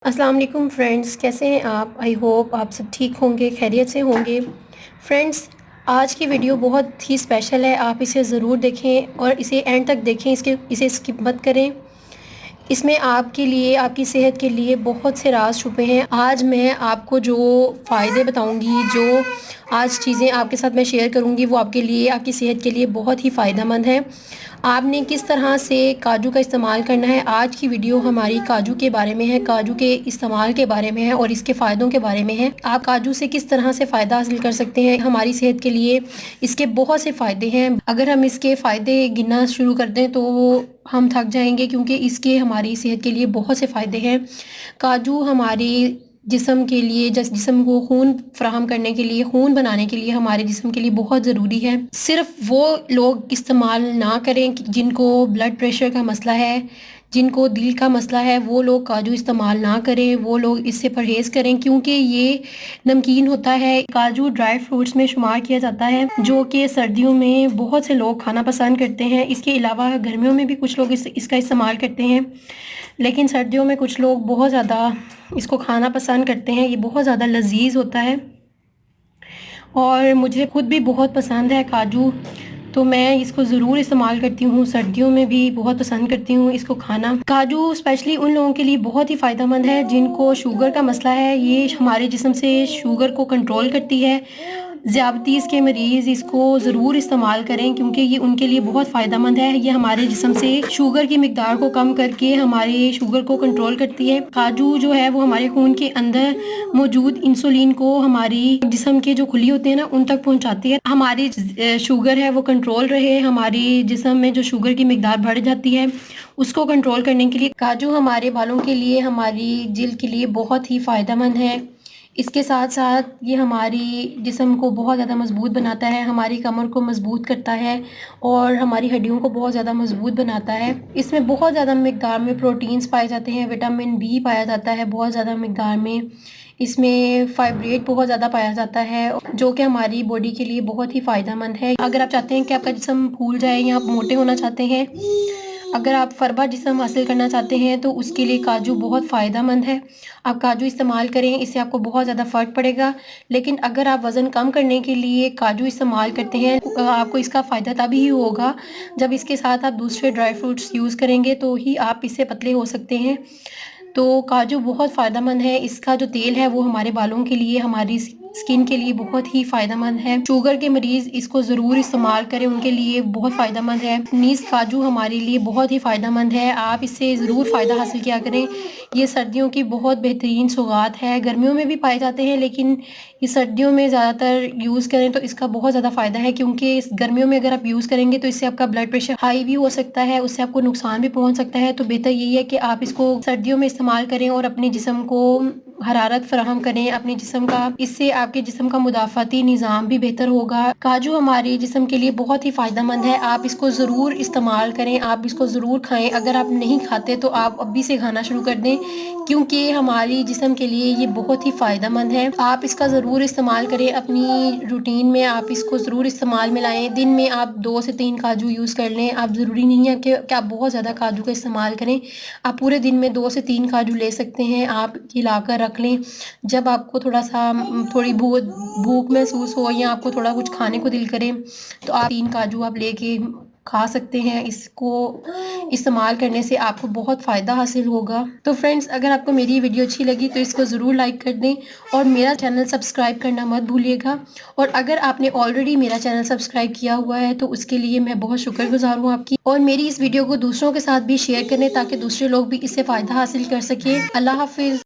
السلام علیکم فرینڈس، کیسے ہیں آپ؟ آئی ہوپ آپ سب ٹھیک ہوں گے، خیریت سے ہوں گے۔ فرینڈس، آج کی ویڈیو بہت ہی اسپیشل ہے، آپ اسے ضرور دیکھیں اور اسے اینڈ تک دیکھیں، اسے اسکپ مت کریں۔ اس میں آپ کے لیے، آپ کی صحت کے لیے بہت سے راز چھپے ہیں۔ آج میں آپ کو جو فائدے بتاؤں گی، جو آج چیزیں آپ کے ساتھ میں شیئر کروں گی، وہ آپ کے لیے، آپ کی صحت کے لیے بہت ہی فائدہ مند ہے۔ آپ نے کس طرح سے کاجو کا استعمال کرنا ہے، آج کی ویڈیو ہماری کاجو کے بارے میں ہے، کاجو کے استعمال کے بارے میں ہے اور اس کے فائدوں کے بارے میں ہے۔ آپ کاجو سے کس طرح سے فائدہ حاصل کر سکتے ہیں ہماری صحت کے لیے، اس کے بہت سے فائدے ہیں۔ اگر ہم اس کے فائدے گننا شروع کر دیں تو ہم تھک جائیں گے، کیونکہ اس کے ہماری صحت کے لیے بہت سے فائدے ہیں۔ کاجو ہماری جسم کے لیے، جسم کو خون فراہم کرنے کے لیے، خون بنانے کے لیے ہمارے جسم کے لیے بہت ضروری ہے۔ صرف وہ لوگ استعمال نہ کریں جن کو بلڈ پریشر کا مسئلہ ہے، جن کو دل کا مسئلہ ہے، وہ لوگ کاجو استعمال نہ کریں، وہ لوگ اس سے پرہیز کریں، کیونکہ یہ نمکین ہوتا ہے۔ کاجو ڈرائی فروٹس میں شمار کیا جاتا ہے، جو کہ سردیوں میں بہت سے لوگ کھانا پسند کرتے ہیں۔ اس کے علاوہ گرمیوں میں بھی کچھ لوگ اس کا استعمال کرتے ہیں، لیکن سردیوں میں کچھ لوگ بہت زیادہ اس کو کھانا پسند کرتے ہیں۔ یہ بہت زیادہ لذیذ ہوتا ہے اور مجھے خود بھی بہت پسند ہے کاجو، تو میں اس کو ضرور استعمال کرتی ہوں، سردیوں میں بھی بہت پسند کرتی ہوں اس کو کھانا۔ کاجو اسپیشلی ان لوگوں کے لیے بہت ہی فائدہ مند ہے جن کو شوگر کا مسئلہ ہے۔ یہ ہمارے جسم سے شوگر کو کنٹرول کرتی ہے۔ ذیابطیس کے مریض اس کو ضرور استعمال کریں، کیونکہ یہ ان کے لیے بہت فائدہ مند ہے۔ یہ ہمارے جسم سے شوگر کی مقدار کو کم کر کے ہمارے شوگر کو کنٹرول کرتی ہے۔ کاجو جو ہے وہ ہمارے خون کے اندر موجود انسولین کو ہماری جسم کے جو خلی ہوتے ہیں نا، ان تک پہنچاتی ہے۔ ہماری شوگر ہے وہ کنٹرول رہے، ہماری جسم میں جو شوگر کی مقدار بڑھ جاتی ہے اس کو کنٹرول کرنے کے لیے کاجو ہمارے بالوں کے لیے، ہماری جلد کے لیے بہت ہی فائدہ مند ہے۔ اس کے ساتھ ساتھ یہ ہماری جسم کو بہت زیادہ مضبوط بناتا ہے، ہماری کمر کو مضبوط کرتا ہے اور ہماری ہڈیوں کو بہت زیادہ مضبوط بناتا ہے۔ اس میں بہت زیادہ مقدار میں پروٹینز پائے جاتے ہیں، وٹامن بی پایا جاتا ہے بہت زیادہ مقدار میں۔ اس میں فائبریٹ بہت زیادہ پایا جاتا ہے، جو کہ ہماری باڈی کے لیے بہت ہی فائدہ مند ہے۔ اگر آپ چاہتے ہیں کہ آپ کا جسم پھول جائے یا آپ موٹے ہونا چاہتے ہیں، اگر آپ فربا جسم حاصل کرنا چاہتے ہیں، تو اس کے لیے کاجو بہت فائدہ مند ہے۔ آپ کاجو استعمال کریں، اس سے آپ کو بہت زیادہ فرق پڑے گا۔ لیکن اگر آپ وزن کم کرنے کے لیے کاجو استعمال کرتے ہیں، آپ کو اس کا فائدہ تبھی ہوگا جب اس کے ساتھ آپ دوسرے ڈرائی فروٹس یوز کریں گے، تو ہی آپ اس سے پتلے ہو سکتے ہیں۔ تو کاجو بہت فائدہ مند ہے۔ اس کا جو تیل ہے وہ ہمارے بالوں کے لیے، ہماری اسکن کے لیے بہت ہی فائدہ مند ہے۔ شوگر کے مریض اس کو ضرور استعمال کریں، ان کے لیے بہت فائدہ مند ہے۔ نیز کاجو ہمارے لیے بہت ہی فائدہ مند ہے، آپ اس سے ضرور فائدہ حاصل کیا کریں۔ یہ سردیوں کی بہت بہترین سوغات ہے، گرمیوں میں بھی پائے جاتے ہیں، لیکن یہ سردیوں میں زیادہ تر یوز کریں تو اس کا بہت زیادہ فائدہ ہے، کیونکہ اس گرمیوں میں اگر آپ یوز کریں گے تو اس سے آپ کا بلڈ پریشر ہائی بھی ہو سکتا ہے، اس سے آپ کو نقصان بھی پہنچ سکتا ہے۔ تو بہتر یہی ہے کہ آپ اس کو سردیوں میں استعمال کریں اور اپنے جسم کو حرارت فراہم کریں، اپنے جسم کا، اس سے آپ کے جسم کا مدافعتی نظام بھی بہتر ہوگا۔ کاجو ہمارے جسم کے لیے بہت ہی فائدہ مند ہے، آپ اس کو ضرور استعمال کریں، آپ اس کو ضرور کھائیں۔ اگر آپ نہیں کھاتے تو آپ ابھی سے کھانا شروع کر دیں، کیونکہ ہماری جسم کے لیے یہ بہت ہی فائدہ مند ہے۔ آپ اس کا ضرور استعمال کریں، اپنی روٹین میں آپ اس کو ضرور استعمال میں لائیں۔ دن میں آپ 2 سے 3 کاجو یوز کر لیں، آپ ضروری نہیں ہے کہ آپ بہت زیادہ کاجو کا استعمال کریں، آپ پورے دن میں 2 سے 3 کاجو لے سکتے ہیں، آپ لا کر رکھ لیں۔ جب آپ کو تھوڑی بھوک محسوس ہو یا آپ کو تھوڑا کچھ کھانے کو دل کرے، تو آپ 3 کاجو آپ لے کے کھا سکتے ہیں۔ اس کو استعمال کرنے سے آپ کو بہت فائدہ حاصل ہوگا۔ تو فرینڈز، اگر آپ کو میری ویڈیو اچھی لگی تو اس کو ضرور لائک کر دیں اور میرا چینل سبسکرائب کرنا مت بھولیے گا۔ اور اگر آپ نے آلریڈی میرا چینل سبسکرائب کیا ہوا ہے تو اس کے لیے میں بہت شکر گزار ہوں آپ کی، اور میری اس ویڈیو کو دوسروں کے ساتھ بھی شیئر کریں تاکہ دوسرے لوگ بھی اس سے فائدہ حاصل کر سکیں۔ اللہ حافظ۔